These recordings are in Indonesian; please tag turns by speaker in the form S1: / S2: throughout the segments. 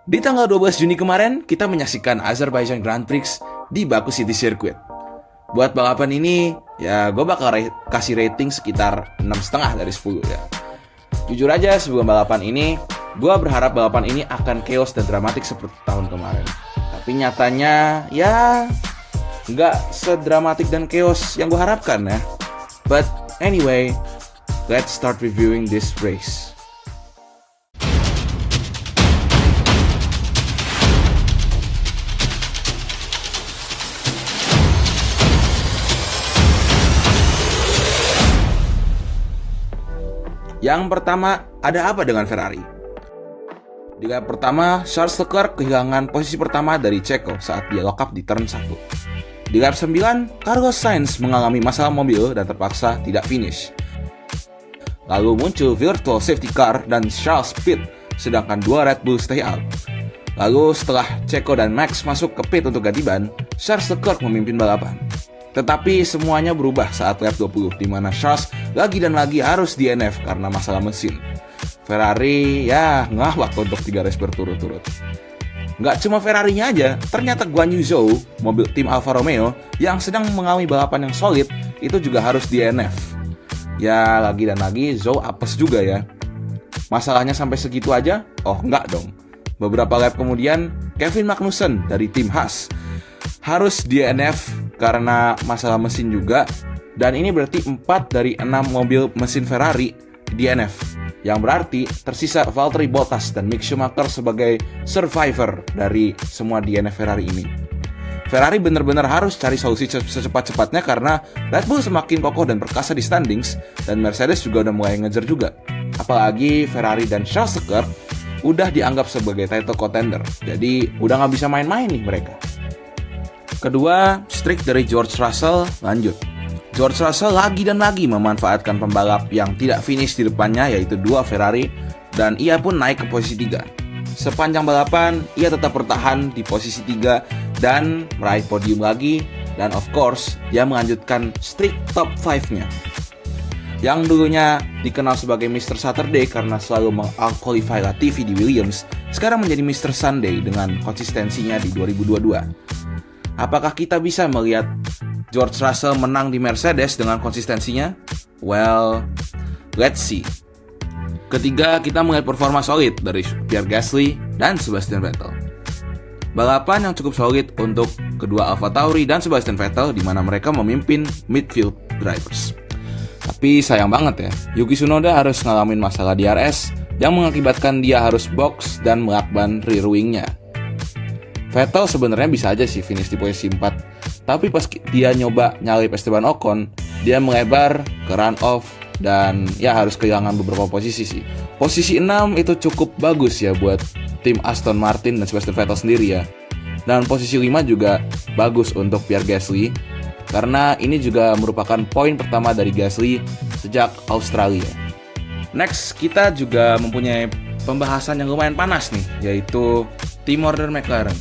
S1: Di tanggal 12 Juni kemarin, kita menyaksikan Azerbaijan Grand Prix di Baku City Circuit. Buat balapan ini, ya gue bakal kasih rating sekitar 6,5 dari 10 ya. Jujur aja sebelum balapan ini, gue berharap balapan ini akan chaos dan dramatik seperti tahun kemarin. Tapi nyatanya, ya nggak sedramatik dan chaos yang gue harapkan ya. But anyway, let's start reviewing this race. Yang pertama, ada apa dengan Ferrari? Di lap pertama, Charles Leclerc kehilangan posisi pertama dari Checo saat dia lock up di turn 1. Di lap 9, Carlos Sainz mengalami masalah mobil dan terpaksa tidak finish. Lalu muncul virtual safety car dan Charles pit, sedangkan dua Red Bull stay out. Lalu setelah Checo dan Max masuk ke pit untuk ganti ban, Charles Leclerc memimpin balapan. Tetapi semuanya berubah saat lap 20, di mana Charles lagi dan lagi harus DNF karena masalah mesin. Ferrari ya ngelawak untuk 3 race berturut-turut. Nggak cuma Ferrarinya aja, ternyata Guan Yu Zhou, mobil tim Alfa Romeo, yang sedang mengalami balapan yang solid, itu juga harus DNF. Ya lagi dan lagi Zhou apes juga ya. Masalahnya sampai segitu aja? Oh enggak dong. Beberapa lap kemudian, Kevin Magnussen dari tim Haas harus DNF karena masalah mesin juga. Dan ini berarti 4 dari 6 mobil mesin Ferrari DNF, yang berarti tersisa Valtteri Bottas dan Mick Schumacher sebagai survivor dari semua DNF Ferrari ini. Ferrari benar-benar harus cari solusi secepat-cepatnya karena Red Bull semakin kokoh dan perkasa di standings, dan Mercedes juga udah mulai ngejar juga. Apalagi Ferrari dan Charles Leclerc udah dianggap sebagai title contender, jadi udah gak bisa main-main nih mereka. Kedua, streak dari George Russell lanjut. George Russell lagi dan lagi memanfaatkan pembalap yang tidak finish di depannya, yaitu 2 Ferrari, dan ia pun naik ke posisi 3. Sepanjang balapan, ia tetap bertahan di posisi 3 dan meraih podium lagi, dan of course, dia melanjutkan streak top 5-nya. Yang dulunya dikenal sebagai Mr. Saturday karena selalu meng-out-qualify Latifi di Williams, sekarang menjadi Mr. Sunday dengan konsistensinya di 2022. Apakah kita bisa melihat George Russell menang di Mercedes dengan konsistensinya? Well, let's see. Ketiga, kita melihat performa solid dari Pierre Gasly dan Sebastian Vettel. Balapan yang cukup solid untuk kedua AlphaTauri dan Sebastian Vettel, di mana mereka memimpin midfield drivers. Tapi sayang banget ya, Yuki Tsunoda harus ngalamin masalah DRS yang mengakibatkan dia harus box dan melakban rear wing-nya. Vettel sebenarnya bisa aja sih finish di posisi 4, tapi pas dia nyoba nyalip Esteban Ocon, dia melebar ke run off dan ya harus kehilangan beberapa posisi sih. Posisi 6 itu cukup bagus ya buat tim Aston Martin dan Sebastian Vettel sendiri ya. Dan posisi 5 juga bagus untuk Pierre Gasly, karena ini juga merupakan poin pertama dari Gasly sejak Australia. Next, kita juga mempunyai pembahasan yang lumayan panas nih, yaitu team order McLaren.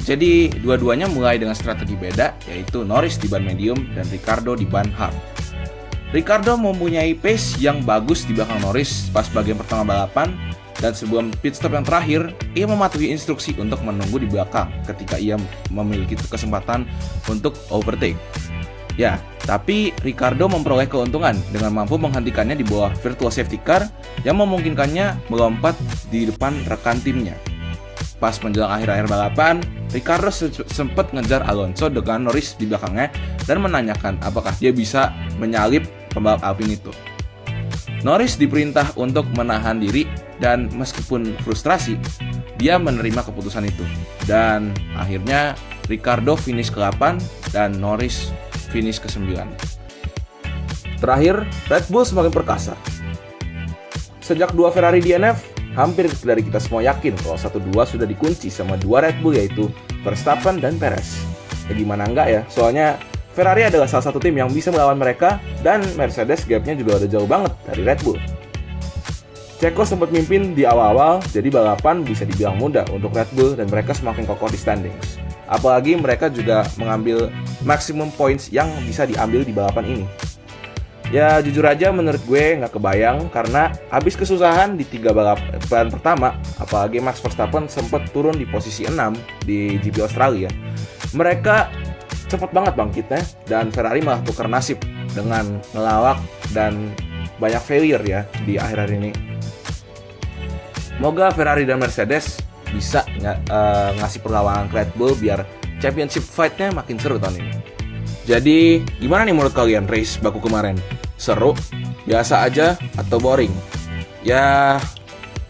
S1: Jadi dua-duanya mulai dengan strategi beda, yaitu Norris di ban medium dan Ricciardo di ban hard. Ricciardo mempunyai pace yang bagus di belakang Norris pas bagian pertama balapan, dan sebelum pit stop yang terakhir, ia mematuhi instruksi untuk menunggu di belakang ketika ia memiliki kesempatan untuk overtake. Ya, tapi Ricciardo memperoleh keuntungan dengan mampu menghentikannya di bawah virtual safety car yang memungkinkannya melompat di depan rekan timnya. Pas menjelang akhir-akhir balapan, Ricciardo sempat ngejar Alonso dengan Norris di belakangnya dan menanyakan apakah dia bisa menyalip pembalap Alpine itu. Norris diperintah untuk menahan diri dan meskipun frustrasi, dia menerima keputusan itu. Dan akhirnya Ricciardo finish ke-8 dan Norris finish ke-9. Terakhir, Red Bull semakin perkasa. Sejak 2 Ferrari DNF, hampir dari kita semua yakin kalau 1-2 sudah dikunci sama 2 Red Bull, yaitu Verstappen dan Perez. Ya gimana enggak ya, soalnya Ferrari adalah salah satu tim yang bisa melawan mereka, dan Mercedes gapnya juga udah jauh banget dari Red Bull. Checo sempat mimpin di awal-awal, jadi balapan bisa dibilang mudah untuk Red Bull dan mereka semakin kokoh di standings. Apalagi mereka juga mengambil maximum points yang bisa diambil di balapan ini. Ya jujur aja menurut gue nggak kebayang karena habis kesusahan di 3 balapan pertama, apalagi Max Verstappen sempat turun di posisi 6 di GP Australia. Mereka cepet banget bangkitnya dan Ferrari malah tukar nasib dengan ngelawak dan banyak failure ya di akhir ini. Semoga Ferrari dan Mercedes bisa ngasih perlawanan ke Red Bull biar championship fight-nya makin seru tahun ini. Jadi, gimana nih menurut kalian race Baku kemarin? Seru? Biasa aja? Atau boring? Ya,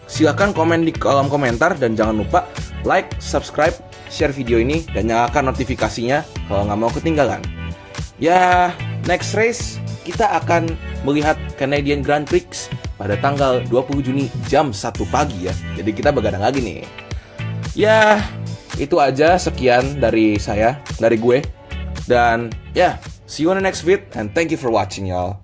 S1: silakan komen di kolom komentar dan jangan lupa like, subscribe, share video ini, dan nyalakan notifikasinya kalau nggak mau ketinggalan. Ya, next race kita akan melihat Canadian Grand Prix pada tanggal 20 Juni jam 1 pagi ya. Jadi kita begadang lagi nih. Ya, itu aja sekian dari gue. Dan ya, see you on the next vid and thank you for watching y'all.